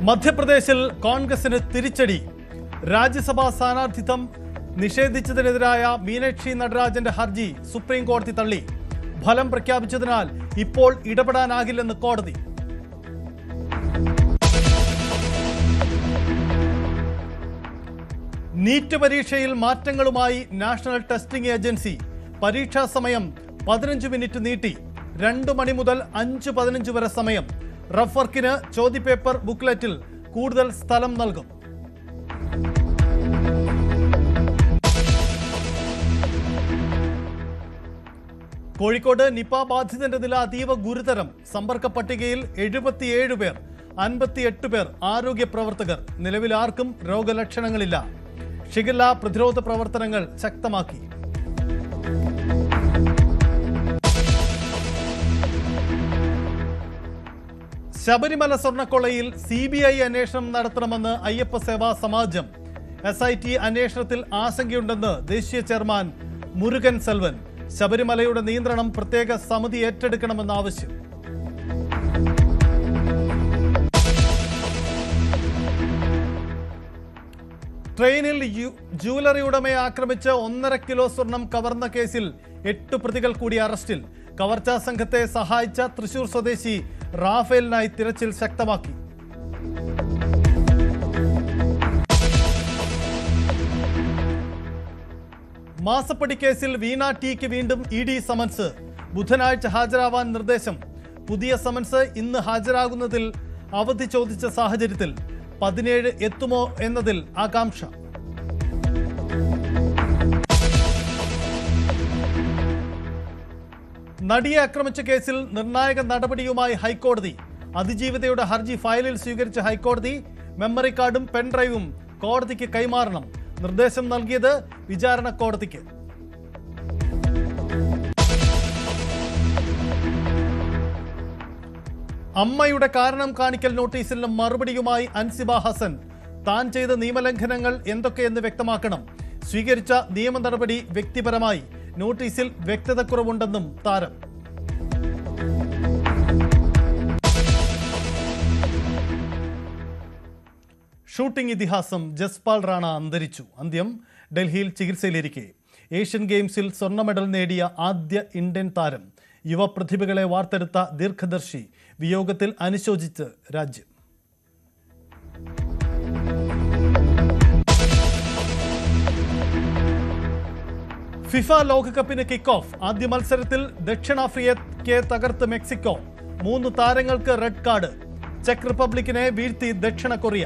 മധ്യപ്രദേശിൽ കോൺഗ്രസിന് തിരിച്ചടി. രാജ്യസഭാ സ്ഥാനാർത്ഥിത്വം നിഷേധിച്ചതിനെതിരായ മീനാക്ഷി നടരാജന്റെ ഹർജി സുപ്രീം കോടതി തള്ളി. ഫലം പ്രഖ്യാപിച്ചതിനാൽ ഇപ്പോൾ ഇടപെടാനാകില്ലെന്ന് കോടതി. നീറ്റ് പരീക്ഷയിൽ മാറ്റങ്ങളുമായി നാഷണൽ ടെസ്റ്റിംഗ് ഏജൻസി. പരീക്ഷാ സമയം 15 മിനിറ്റ് നീട്ടി. 2 മണി മുതൽ 5:15 വരെ സമയം. റഫ് വർക്കിന് ചോദ്യപേപ്പർ ബുക്ക്ലെറ്റിൽ കൂടുതൽ സ്ഥലം നൽകും. കോഴിക്കോട് നിപ ബാധിതന്റെ നില അതീവ ഗുരുതരം. സമ്പർക്ക പട്ടികയിൽ 77 പേർ, 58 പേർ ആരോഗ്യ പ്രവർത്തകർ. നിലവിൽ ആർക്കും രോഗലക്ഷണങ്ങളില്ല. ഷിഗല്ല പ്രതിരോധ പ്രവർത്തനങ്ങൾ ശക്തമാക്കി. ശബരിമല സ്വർണ്ണക്കൊള്ളയിൽ CBI അന്വേഷണം നടത്തണമെന്ന് അയ്യപ്പ സേവാ സമാജം. SIT അന്വേഷണത്തിൽ ആശങ്കയുണ്ടെന്ന് ദേശീയ ചെയർമാൻ മുരുകൻ സെൽവൻ. ശബരിമലയുടെ നിയന്ത്രണം പ്രത്യേക സമിതി ഏറ്റെടുക്കണമെന്ന് ആവശ്യം. ട്രെയിനിൽ ജൂവലറി ഉടമയെ ആക്രമിച്ച് 1.5 കിലോ സ്വർണം കവർന്ന കേസിൽ 8 പ്രതികൾ കൂടി അറസ്റ്റിൽ. കവർച്ചാ സംഘത്തെ സഹായിച്ച തൃശൂർ സ്വദേശി റാഫേലിനായി തിരച്ചിൽ ശക്തമാക്കി. മാസപ്പടി കേസിൽ വീണ ടിക്ക് വീണ്ടും ED സമൻസ്. ബുധനാഴ്ച ഹാജരാവാൻ നിർദ്ദേശം. പുതിയ സമൻസ് ഇന്ന് ഹാജരാകുന്നതിൽ അവധി ചോദിച്ച സാഹചര്യത്തിൽ 17 എത്തുമോ എന്നതിൽ ആകാംക്ഷ. നടിയെ ആക്രമിച്ച കേസിൽ നിർണായക നടപടിയുമായി ഹൈക്കോടതി. അതിജീവിതയുടെ ഹർജി ഫയലിൽ സ്വീകരിച്ച ഹൈക്കോടതി മെമ്മറി കാർഡും പെൻഡ്രൈവും കോടതിക്ക് കൈമാറണം. നിർദ്ദേശം നൽകിയത് വിചാരണ കോടതിക്ക്. അമ്മയുടെ കാരണം കാണിക്കൽ നോട്ടീസിന് മറുപടിയുമായി അൻസിബ ഹസൻ. താൻ ചെയ്ത നിയമലംഘനങ്ങൾ എന്തൊക്കെയെന്ന് വ്യക്തമാക്കണം. സ്വീകരിച്ച നിയമ നടപടി വ്യക്തിപരമായി. നോട്ടീസിൽ വ്യക്തതക്കുറവുണ്ടെന്നും താരം. ഷൂട്ടിംഗ് ഇതിഹാസം ജസ്പാൽ റാണ അന്തരിച്ചു. അന്ത്യം ഡൽഹിയിൽ ചികിത്സയിലിരിക്കെ. ഏഷ്യൻ ഗെയിംസിൽ സ്വർണ്ണ മെഡൽ നേടിയ ആദ്യ ഇന്ത്യൻ താരം. യുവപ്രതിഭകളെ വാർത്തെടുത്ത ദീർഘദർശി. വിയോഗത്തിൽ അനുശോചിച്ച് രാജ്യം. ഫിഫ ലോകകപ്പിന് കിക്ക് ഓഫ്. ആദ്യ മത്സരത്തിൽ ദക്ഷിണാഫ്രിക്കയെ തകർത്ത് മെക്സിക്കോ. 3 താരങ്ങൾക്ക് റെഡ് കാർഡ്. ചെക്ക് റിപ്പബ്ലിക്കിനെ വീഴ്ത്തി ദക്ഷിണ കൊറിയ.